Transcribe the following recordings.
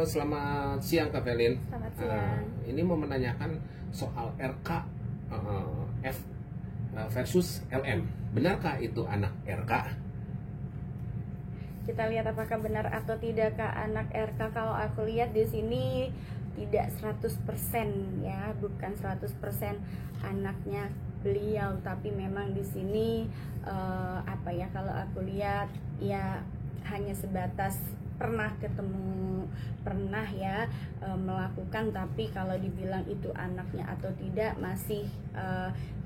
selamat siang Kak Velin. Selamat siang. Ini mau menanyakan soal RK F versus LM. Benarkah itu anak RK? Kita lihat apakah benar atau tidakkah anak RK. Kalau aku lihat di sini tidak 100% ya, bukan 100% anaknya beliau, tapi memang di sini kalau aku lihat ya hanya sebatas pernah ketemu, pernah ya melakukan, tapi kalau dibilang itu anaknya atau tidak masih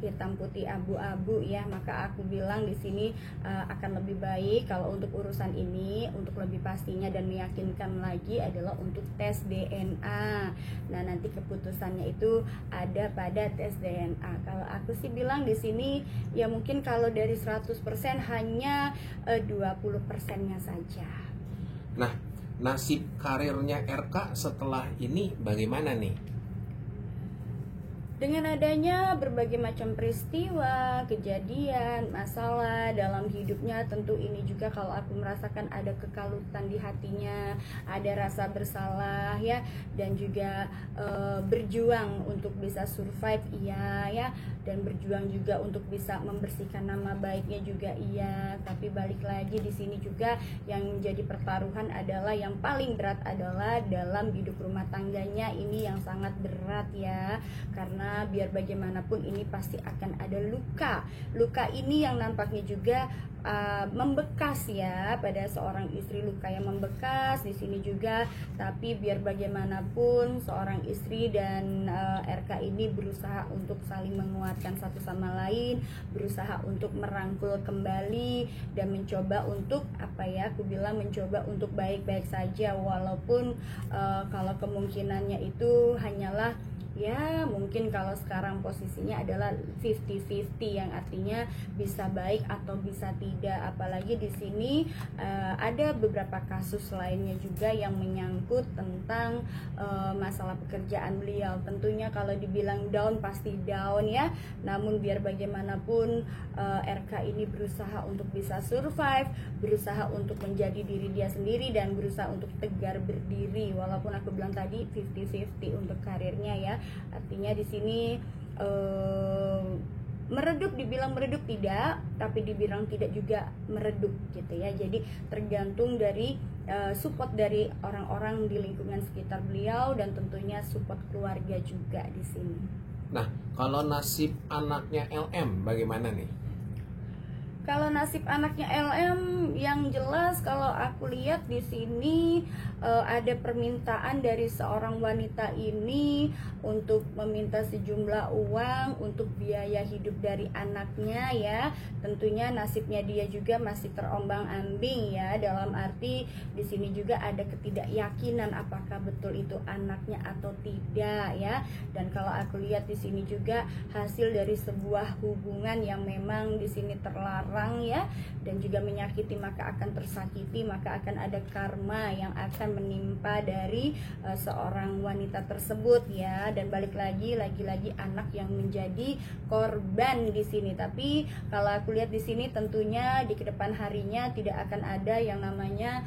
hitam putih abu-abu ya. Maka aku bilang di sini akan lebih baik kalau untuk urusan ini, untuk lebih pastinya dan meyakinkan lagi adalah untuk tes DNA. Nah, nanti keputusannya itu ada pada tes DNA. Kalau aku sih bilang di sini ya mungkin kalau dari 100% hanya 20%-nya saja. Nah, nasib karirnya RK setelah ini bagaimana nih? Dengan adanya berbagai macam peristiwa, kejadian, masalah dalam hidupnya, tentu ini juga kalau aku merasakan ada kekalutan di hatinya, ada rasa bersalah ya, dan juga berjuang untuk bisa survive iya ya, dan berjuang juga untuk bisa membersihkan nama baiknya juga iya. Tapi balik lagi di sini juga yang menjadi pertaruhan adalah yang paling berat adalah dalam hidup rumah tangganya, ini yang sangat berat ya, karena biar bagaimanapun ini pasti akan ada luka. Luka ini yang nampaknya juga membekas ya pada seorang istri, luka yang membekas di sini juga. Tapi biar bagaimanapun seorang istri dan RK ini berusaha untuk saling menguatkan satu sama lain, berusaha untuk merangkul kembali dan mencoba untuk aku bilang mencoba untuk baik-baik saja, walaupun kalau kemungkinannya itu hanyalah ya mungkin kalau sekarang posisinya adalah 50-50, yang artinya bisa baik atau bisa tidak. Apalagi di sini ada beberapa kasus lainnya juga yang menyangkut tentang masalah pekerjaan beliau. Tentunya kalau dibilang down pasti down ya, namun biar bagaimanapun RK ini berusaha untuk bisa survive, berusaha untuk menjadi diri dia sendiri dan berusaha untuk tegar berdiri. Walaupun aku bilang tadi 50-50 untuk karirnya ya, artinya di sini meredup, dibilang meredup tidak, tapi dibilang tidak juga meredup gitu ya. Jadi tergantung dari support dari orang-orang di lingkungan sekitar beliau dan tentunya support keluarga juga di sini. Nah, kalau nasib anaknya LM bagaimana nih? Kalau nasib anaknya LM yang jelas kalau aku lihat di sini ada permintaan dari seorang wanita ini untuk meminta sejumlah uang untuk biaya hidup dari anaknya ya. Tentunya nasibnya dia juga masih terombang-ambing ya, dalam arti di sini juga ada ketidakyakinan apakah betul itu anaknya atau tidak ya. Dan kalau aku lihat di sini juga hasil dari sebuah hubungan yang memang di sini terlarang ya, dan juga menyakiti maka akan tersakiti, maka akan ada karma yang akan menimpa dari seorang wanita tersebut ya. Dan balik lagi anak yang menjadi korban di sini. Tapi kalau aku lihat di sini tentunya di kedepan harinya tidak akan ada yang namanya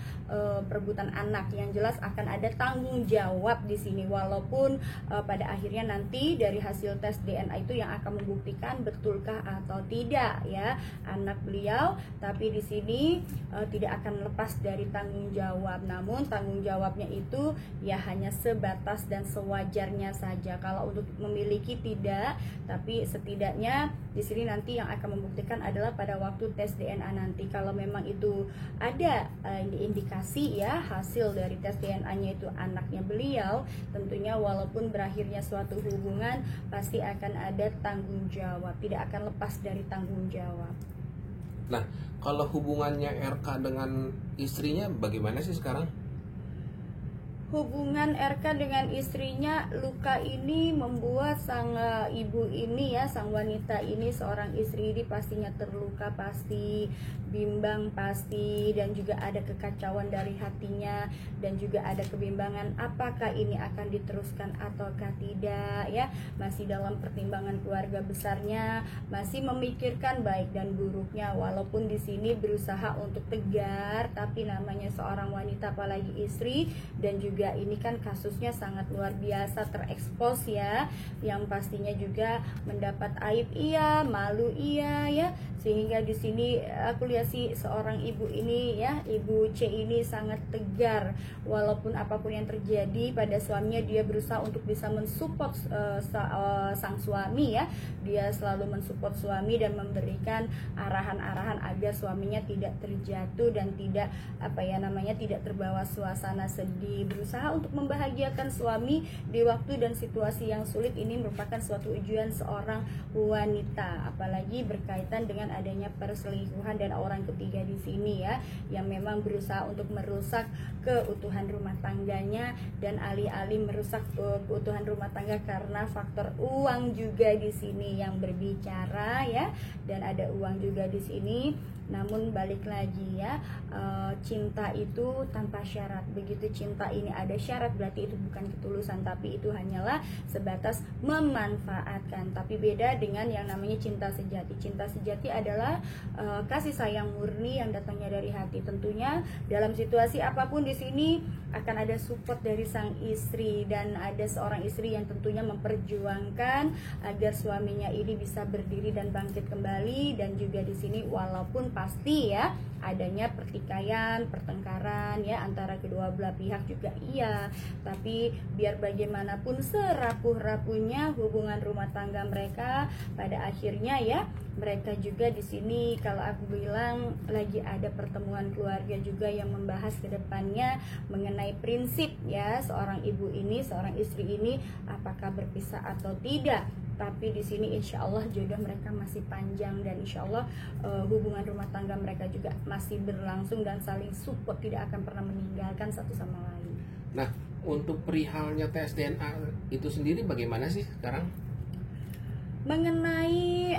perebutan anak. Yang jelas akan ada tanggung jawab di sini, walaupun pada akhirnya nanti dari hasil tes DNA itu yang akan membuktikan betulkah atau tidak ya anak beliau. Tapi di sini tidak akan lepas dari tanggung jawab. Namun tanggung jawabnya itu ya hanya sebatas dan sewajarnya saja. Kalau untuk memiliki tidak, tapi setidaknya di sini nanti yang akan membuktikan adalah pada waktu tes DNA nanti. Kalau memang itu ada indikasi ya hasil dari tes DNA-nya itu anaknya beliau, tentunya walaupun berakhirnya suatu hubungan pasti akan ada tanggung jawab, tidak akan lepas dari tanggung jawab. Nah, kalau hubungannya RK dengan istrinya bagaimana sih sekarang? Hubungan RK dengan istrinya, luka ini membuat sang ibu ini ya, sang wanita ini, seorang istri ini pastinya terluka, pasti bimbang pasti, dan juga ada kekacauan dari hatinya, dan juga ada kebimbangan apakah ini akan diteruskan ataukah tidak ya. Masih dalam pertimbangan keluarga besarnya, masih memikirkan baik dan buruknya, walaupun di sini berusaha untuk tegar, tapi namanya seorang wanita apalagi istri dan juga juga ini kan kasusnya sangat luar biasa terekspos ya, yang pastinya juga mendapat aib iya, malu iya ya, sehingga di sini aku lihat sih seorang ibu ini ya, Ibu C ini sangat tegar walaupun apapun yang terjadi pada suaminya, dia berusaha untuk bisa mensupport sang suami ya, dia selalu mensupport suami dan memberikan arahan-arahan agar suaminya tidak terjatuh dan tidak tidak terbawa suasana sedih, berusaha untuk membahagiakan suami di waktu dan situasi yang sulit. Ini merupakan suatu ujian seorang wanita, apalagi berkaitan dengan adanya perselingkuhan dan orang ketiga di sini ya, yang memang berusaha untuk merusak keutuhan rumah tangganya, dan alih-alih merusak keutuhan rumah tangga karena faktor uang juga di sini yang berbicara ya, dan ada uang juga di sini. Namun balik lagi ya, cinta itu tanpa syarat. Begitu cinta ini ada syarat, berarti itu bukan ketulusan, tapi itu hanyalah sebatas memanfaatkan. Tapi beda dengan yang namanya cinta sejati. Cinta sejati adalah kasih sayang murni yang datangnya dari hati. Tentunya dalam situasi apapun di sini akan ada support dari sang istri, dan ada seorang istri yang tentunya memperjuangkan agar suaminya ini bisa berdiri dan bangkit kembali. Dan juga di sini walaupun pasti ya adanya pertikaian, pertengkaran ya antara kedua belah pihak juga iya, tapi biar bagaimanapun serapuh-rapuhnya hubungan rumah tangga mereka, pada akhirnya ya mereka juga di sini kalau aku bilang lagi ada pertemuan keluarga juga yang membahas ke depannya mengenai prinsip ya, seorang ibu ini, seorang istri ini apakah berpisah atau tidak. Tapi di sini insya Allah jodoh mereka masih panjang, dan insya Allah hubungan rumah tangga mereka juga masih berlangsung dan saling support, tidak akan pernah meninggalkan satu sama lain. Nah, untuk perihalnya tes DNA itu sendiri bagaimana sih sekarang? Mengenai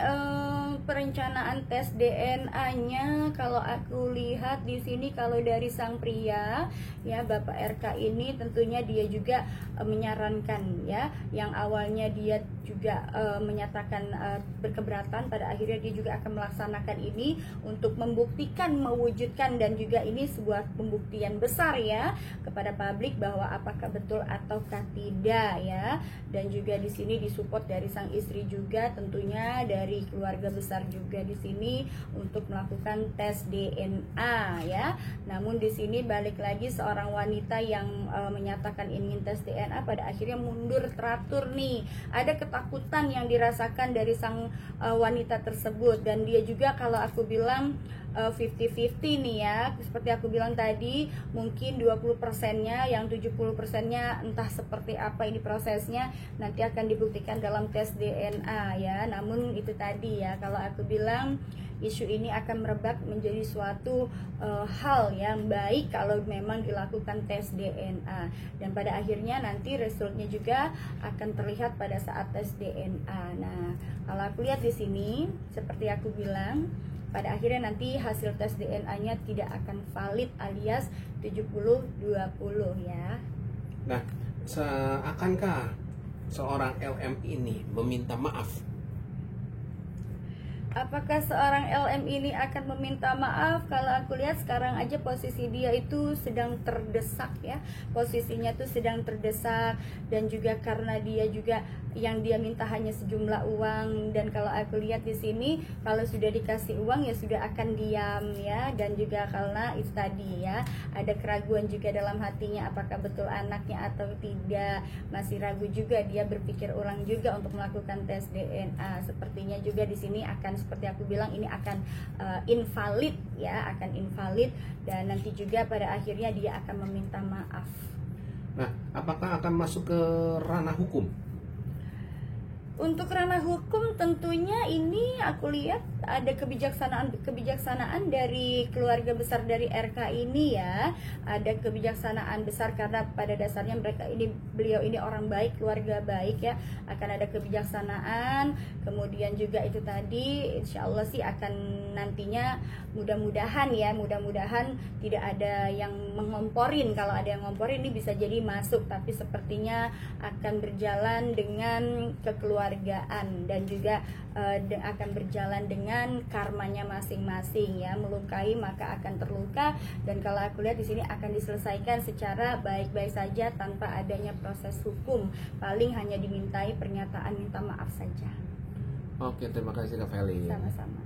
perencanaan tes DNA-nya, kalau aku lihat di sini kalau dari sang pria ya, Bapak RK ini tentunya dia juga menyarankan ya, yang awalnya dia juga menyatakan berkeberatan, pada akhirnya dia juga akan melaksanakan ini untuk membuktikan, mewujudkan, dan juga ini sebuah pembuktian besar ya kepada publik bahwa apakah betul ataukah tidak ya. Dan juga di sini disupport dari sang istri juga, tentunya dari keluarga besar juga di sini untuk melakukan tes DNA ya. Namun di sini balik lagi seorang wanita yang menyatakan ingin tes DNA pada akhirnya mundur teratur nih. Ada ketakutan yang dirasakan dari sang wanita tersebut, dan dia juga kalau aku bilang 50-50 nih ya, seperti aku bilang tadi, mungkin 20%-nya, yang 70%-nya entah seperti apa ini prosesnya, nanti akan dibuktikan dalam tes DNA ya. Namun itu tadi ya, kalau aku bilang isu ini akan merebak menjadi suatu hal yang baik kalau memang dilakukan tes DNA, dan pada akhirnya nanti resultnya juga akan terlihat pada saat tes DNA. Nah, kalau aku lihat di sini seperti aku bilang, pada akhirnya nanti hasil tes DNA-nya tidak akan valid alias 70-20 ya. Nah, akankah seorang LM ini meminta maaf? Apakah seorang LM ini akan meminta maaf? Kalau aku lihat sekarang aja posisi dia itu sedang terdesak ya, posisinya tuh sedang terdesak, dan juga karena dia juga yang dia minta hanya sejumlah uang, dan kalau aku lihat di sini kalau sudah dikasih uang ya sudah akan diam ya, dan juga karena itu tadi ya ada keraguan juga dalam hatinya apakah betul anaknya atau tidak, masih ragu juga, dia berpikir ulang juga untuk melakukan tes DNA. Sepertinya juga di sini akan seperti aku bilang ini akan invalid ya, akan invalid, dan nanti juga pada akhirnya dia akan meminta maaf. Nah, apakah akan masuk ke ranah hukum? Untuk ranah hukum tentunya ini aku lihat ada kebijaksanaan dari keluarga besar dari RK ini ya, ada kebijaksanaan besar karena pada dasarnya beliau ini orang baik, keluarga baik ya, akan ada kebijaksanaan. Kemudian juga itu tadi insya Allah sih akan nantinya mudah-mudahan tidak ada yang mengomporin. Kalau ada yang ngomporin ini bisa jadi masuk, tapi sepertinya akan berjalan dengan kekeluargaan kekeluargaan, dan juga akan berjalan dengan karmanya masing-masing ya. Melukai maka akan terluka, dan kalau aku lihat di sini akan diselesaikan secara baik-baik saja tanpa adanya proses hukum, paling hanya dimintai pernyataan minta maaf saja. Oke, terima kasih Kak Feli. Sama-sama.